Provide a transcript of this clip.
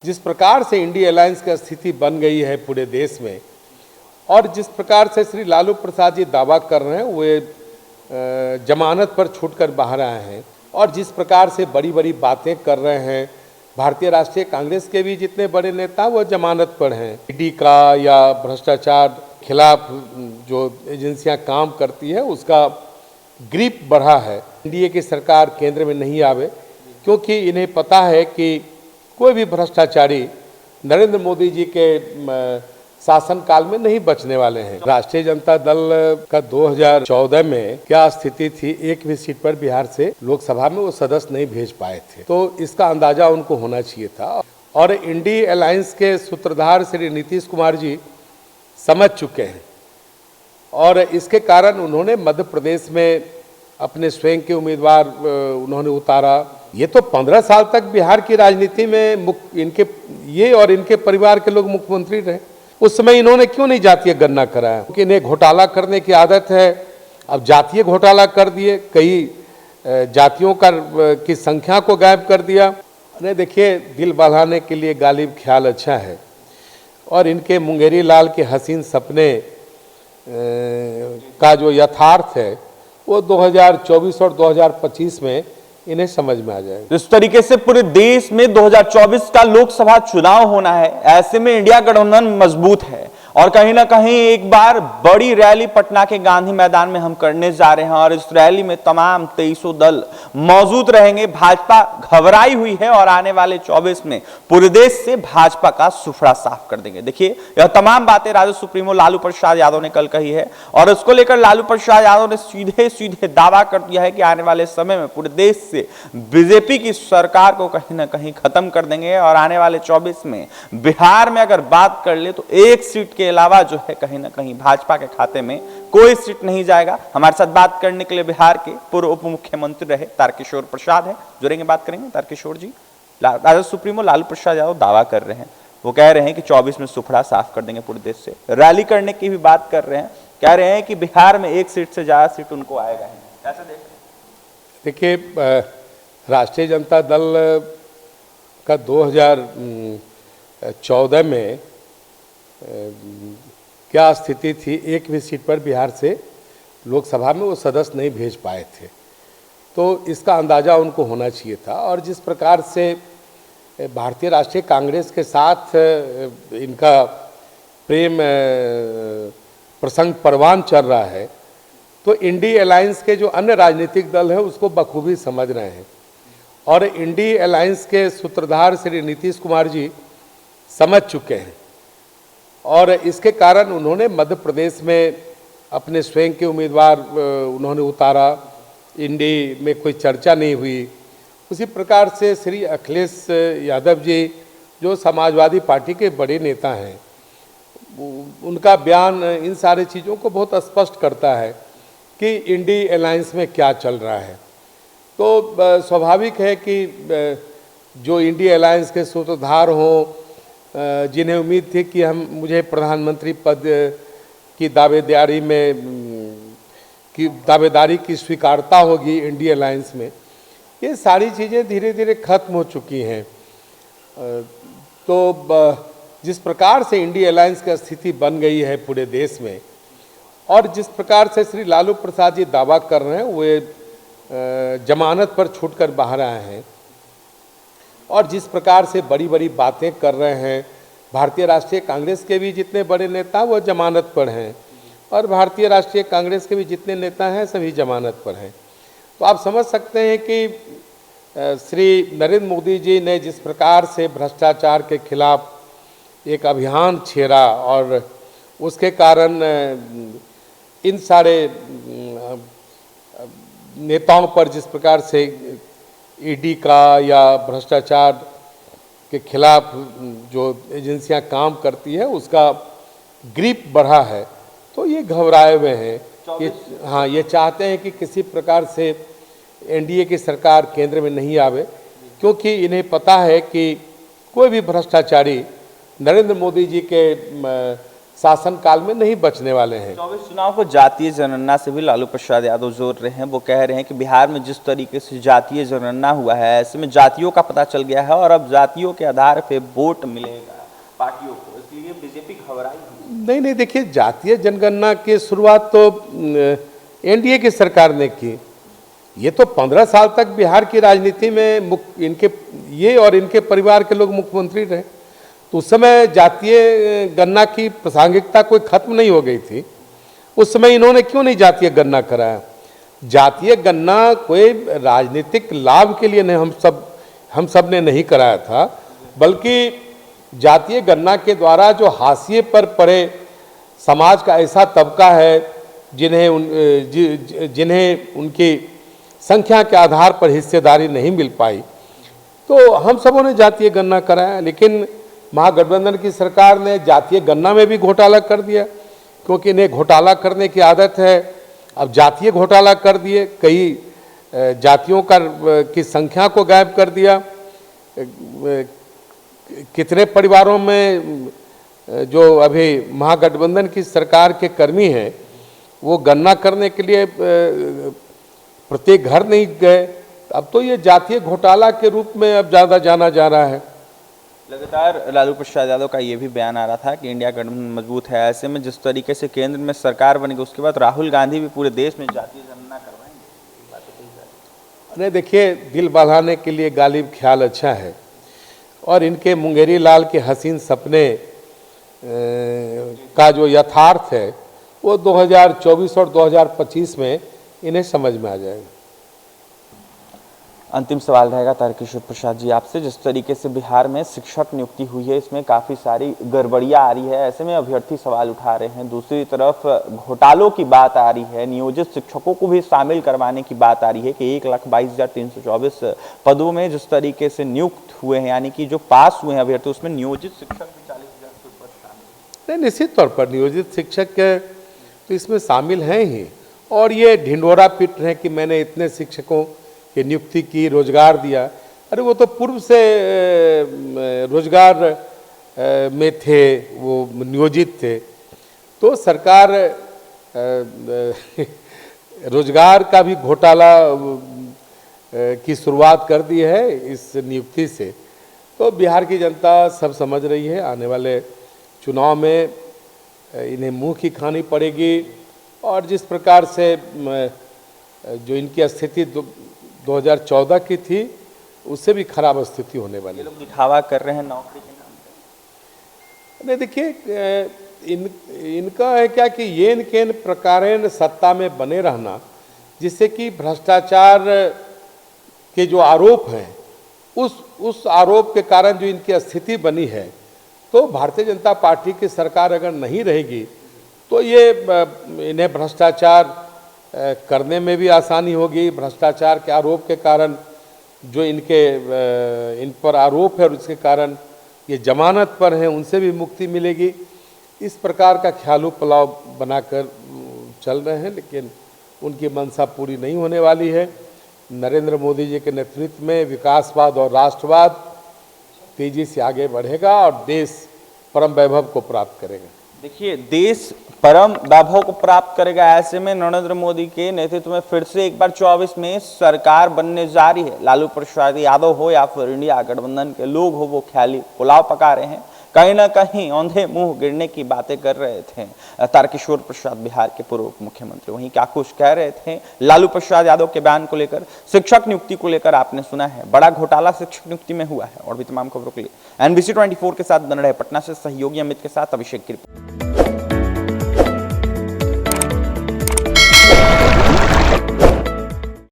जिस प्रकार से इंडिया अलायंस की स्थिति बन गई है पूरे देश में और जिस प्रकार से श्री लालू प्रसाद जी दावा कर रहे हैं वे जमानत पर छूटकर बाहर आए हैं और जिस प्रकार से बड़ी बड़ी बातें कर रहे हैं, भारतीय राष्ट्रीय कांग्रेस के भी जितने बड़े नेता वो जमानत पर हैं। ईडी का या भ्रष्टाचार खिलाफ जो एजेंसियां काम करती है उसका ग्रिप बढ़ा है। एनडीए की सरकार केंद्र में नहीं आवे क्योंकि इन्हें पता है कि कोई भी भ्रष्टाचारी नरेंद्र मोदी जी के शासनकाल में नहीं बचने वाले हैं। राष्ट्रीय जनता दल का 2014 में क्या स्थिति थी, एक भी सीट पर बिहार से लोकसभा में वो सदस्य नहीं भेज पाए थे, तो इसका अंदाजा उनको होना चाहिए था। और इंडिया अलायंस के सूत्रधार श्री नीतीश कुमार जी समझ चुके हैं और इसके कारण उन्होंने मध्य प्रदेश में अपने स्वयं के उम्मीदवार उन्होंने उतारा। ये तो 15 साल तक बिहार की राजनीति में इनके परिवार के लोग मुख्यमंत्री रहे। उस समय इन्होंने क्यों नहीं जातीय गणना कराया? क्योंकि इन्हें घोटाला करने की आदत है। अब जातीय घोटाला कर दिए, कई जातियों की संख्या को गायब कर दिया। अरे देखिए, दिल बहलाने के लिए गालिब ख्याल अच्छा है और इनके मुंगेरी लाल के हसीन सपने का जो यथार्थ है वो 2024 और 2025 में इन्हें समझ में आ जाएगा। जिस तरीके से पूरे देश में 2024 का लोकसभा चुनाव होना है, ऐसे में इंडिया गठबंधन मजबूत है और कहीं ना कहीं एक बार बड़ी रैली पटना के गांधी मैदान में हम करने जा रहे हैं और इस रैली में तमाम 23 दल मौजूद रहेंगे। भाजपा घबराई हुई है और आने वाले 24 में पूरे देश से भाजपा का सुफड़ा साफ कर देंगे। देखिए, यह तमाम बातें राजद सुप्रीमो लालू प्रसाद यादव ने कल कही है और इसको लेकर लालू प्रसाद यादव ने सीधे सीधे दावा कर दिया है कि आने वाले समय में पूरे देश से बीजेपी की सरकार को कहीं ना कहीं खत्म कर देंगे और आने वाले 24 में बिहार में अगर बात कर ले तो एक सीट के अलावा जो है कहीं ना कहीं भाजपा के खाते में कोई सीट नहीं जाएगा। हमारे साथ बात करने के लिए बिहार के पूर्व उप मुख्यमंत्री रहे तारकिशोर प्रसाद है, जुड़ेंगे, बात करेंगे। तारकिशोर जी, राजद सुप्रीमो लालू प्रसाद यादव दावा कर रहे हैं, वो कह रहे हैं कि 24 में सुफड़ा साफ कर देंगे पूरे देश से। रैली करने की भी बात कर रहे हैं, कह रहे हैं कि बिहार में एक सीट से ज्यादा सीट उनको आएगा। कैसा देख? देखिए, राष्ट्रीय जनता दल का 2014 में क्या स्थिति थी, एक भी सीट पर बिहार से लोकसभा में वो सदस्य नहीं भेज पाए थे, तो इसका अंदाजा उनको होना चाहिए था। और जिस प्रकार से भारतीय राष्ट्रीय कांग्रेस के साथ इनका प्रेम प्रसंग परवान चल रहा है, तो इंडिया अलायंस के जो अन्य राजनीतिक दल हैं उसको बखूबी समझ रहे हैं और इंडिया अलायंस के सूत्रधार श्री नीतीश कुमार जी समझ चुके हैं और इसके कारण उन्होंने मध्य प्रदेश में अपने स्वयं के उम्मीदवार उन्होंने उतारा। इंडी में कोई चर्चा नहीं हुई। उसी प्रकार से श्री अखिलेश यादव जी जो समाजवादी पार्टी के बड़े नेता हैं, उनका बयान इन सारी चीज़ों को बहुत स्पष्ट करता है कि इंडिया अलायंस में क्या चल रहा है। तो स्वाभाविक है कि जो इंडिया अलायंस के सूत्रधार हों, जिन्हें उम्मीद थी कि मुझे प्रधानमंत्री पद की दावेदारी की स्वीकारता होगी इंडिया अलायंस में, ये सारी चीज़ें धीरे धीरे खत्म हो चुकी हैं। तो जिस प्रकार से इंडिया अलायंस की स्थिति बन गई है पूरे देश में और जिस प्रकार से श्री लालू प्रसाद जी दावा कर रहे हैं वे जमानत पर छूटकर बाहर आए हैं और जिस प्रकार से बड़ी बड़ी बातें कर रहे हैं, भारतीय राष्ट्रीय कांग्रेस के भी जितने बड़े नेता वो जमानत पर हैं और भारतीय राष्ट्रीय कांग्रेस के भी जितने नेता हैं सभी जमानत पर हैं। तो आप समझ सकते हैं कि श्री नरेंद्र मोदी जी ने जिस प्रकार से भ्रष्टाचार के खिलाफ एक अभियान छेड़ा और उसके कारण इन सारे नेताओं पर जिस प्रकार से ईडी का या भ्रष्टाचार के खिलाफ जो एजेंसियां काम करती है उसका ग्रिप बढ़ा है, तो ये घबराए हुए हैं। ये चाहते हैं कि किसी प्रकार से एनडीए की सरकार केंद्र में नहीं आवे क्योंकि इन्हें पता है कि कोई भी भ्रष्टाचारी नरेंद्र मोदी जी के शासनकाल में नहीं बचने वाले हैं। 24 चुनाव को जातीय जनगणना से भी लालू प्रसाद यादव जोड़ रहे हैं। वो कह रहे हैं कि बिहार में जिस तरीके से जातीय जनगणना हुआ है, ऐसे में जातियों का पता चल गया है और अब जातियों के आधार पे वोट मिलेगा पार्टियों को, इसलिए बीजेपी घबराई। नहीं, देखिए, जातीय जनगणना की शुरुआत तो एनडीए की सरकार ने की। ये तो 15 साल तक बिहार की राजनीति में ये और इनके परिवार के लोग मुख्यमंत्री रहे, तो उस समय जातीय गणना की प्रासंगिकता कोई खत्म नहीं हो गई थी। उस समय इन्होंने क्यों नहीं जातीय गणना कराया? जातीय गणना कोई राजनीतिक लाभ के लिए नहीं, हम सब ने नहीं कराया था, बल्कि जातीय गणना के द्वारा जो हाशिए पर पड़े समाज का ऐसा तबका है जिन्हें उनकी संख्या के आधार पर हिस्सेदारी नहीं मिल पाई, तो हम सबों ने जातीय गणना कराया। लेकिन महागठबंधन की सरकार ने जातीय गणना में भी घोटाला कर दिया, क्योंकि इन्हें घोटाला करने की आदत है। अब जातीय घोटाला कर दिए, कई जातियों की संख्या को गायब कर दिया। कितने परिवारों में जो अभी महागठबंधन की सरकार के कर्मी हैं, वो गणना करने के लिए प्रत्येक घर नहीं गए। अब तो ये जातीय घोटाला के रूप में अब ज़्यादा जाना जा रहा है। लगातार लालू प्रसाद यादव का ये भी बयान आ रहा था कि इंडिया गठबंधन मजबूत है, ऐसे में जिस तरीके से केंद्र में सरकार बनेगी उसके बाद राहुल गांधी भी पूरे देश में जातीय जनगणना करवाएंगे। नहीं, देखिए, दिल बहलाने के लिए गालिब ख्याल अच्छा है, और इनके मुंगेरी लाल के हसीन सपने का जो यथार्थ है वो 2024 और 2025 में इन्हें समझ में आ जाएगा। अंतिम सवाल रहेगा तारकिशोर प्रसाद जी आपसे, जिस तरीके से बिहार में शिक्षक नियुक्ति हुई है इसमें काफी सारी गड़बड़ियां आ रही है, ऐसे में अभ्यर्थी सवाल उठा रहे हैं। दूसरी तरफ घोटालों की बात आ रही है, नियोजित शिक्षकों को भी शामिल करवाने की बात आ रही है कि 1,22,324 पदों में जिस तरीके से नियुक्त हुए हैं, यानी कि जो पास हुए हैं अभ्यर्थी, उसमें नियोजित शिक्षक भी 40,000 से ऊपर शामिल। नहीं, निश्चित तौर पर नियोजित शिक्षक तो इसमें शामिल हैं ही, और ये ढिंढोरा पीट रहे हैं कि मैंने इतने शिक्षकों की नियुक्ति की, रोजगार दिया। अरे वो तो पूर्व से रोजगार में थे, वो नियोजित थे। तो सरकार रोजगार का भी घोटाला की शुरुआत कर दी है इस नियुक्ति से। तो बिहार की जनता सब समझ रही है, आने वाले चुनाव में इन्हें मुंह की खानी पड़ेगी, और जिस प्रकार से जो इनकी स्थिति 2014 की थी उससे भी खराब स्थिति होने वाली है। लोग दिखावा कर रहे हैं नौकरी के नाम पे। नहीं, देखिए, इनका है क्या कि येन केन प्रकारेण सत्ता में बने रहना, जिससे कि भ्रष्टाचार के जो आरोप हैं उस आरोप के कारण जो इनकी स्थिति बनी है, तो भारतीय जनता पार्टी की सरकार अगर नहीं रहेगी तो ये इन्हें भ्रष्टाचार करने में भी आसानी होगी। भ्रष्टाचार के आरोप के कारण जो इन पर आरोप है और उसके कारण ये जमानत पर हैं, उनसे भी मुक्ति मिलेगी। इस प्रकार का ख्यालू पुलाव बनाकर चल रहे हैं, लेकिन उनकी मंशा पूरी नहीं होने वाली है। नरेंद्र मोदी जी के नेतृत्व में विकासवाद और राष्ट्रवाद तेजी से आगे बढ़ेगा और देश परम वैभव को प्राप्त करेगा। देखिए, देश परम वैभव को प्राप्त करेगा, ऐसे में नरेंद्र मोदी के नेतृत्व में फिर से एक बार 24 में सरकार बनने जा रही है। लालू प्रसाद यादव हो या फिर इंडिया गठबंधन के लोग हो, वो ख्याली पुलाव पका रहे हैं, कहीं ना कहीं औंधे मुंह गिरने की बातें कर रहे थे तारकिशोर प्रसाद, बिहार के पूर्व मुख्यमंत्री। वहीं क्या कुछ कह रहे थे लालू प्रसाद यादव के बयान को लेकर, शिक्षक नियुक्ति को लेकर आपने सुना है, बड़ा घोटाला शिक्षक नियुक्ति में हुआ है। और भी तमाम खबरों के लिए NBC 24 के साथ बन रहे पटना से सहयोगी अमित के साथ अभिषेक की रिपोर्ट।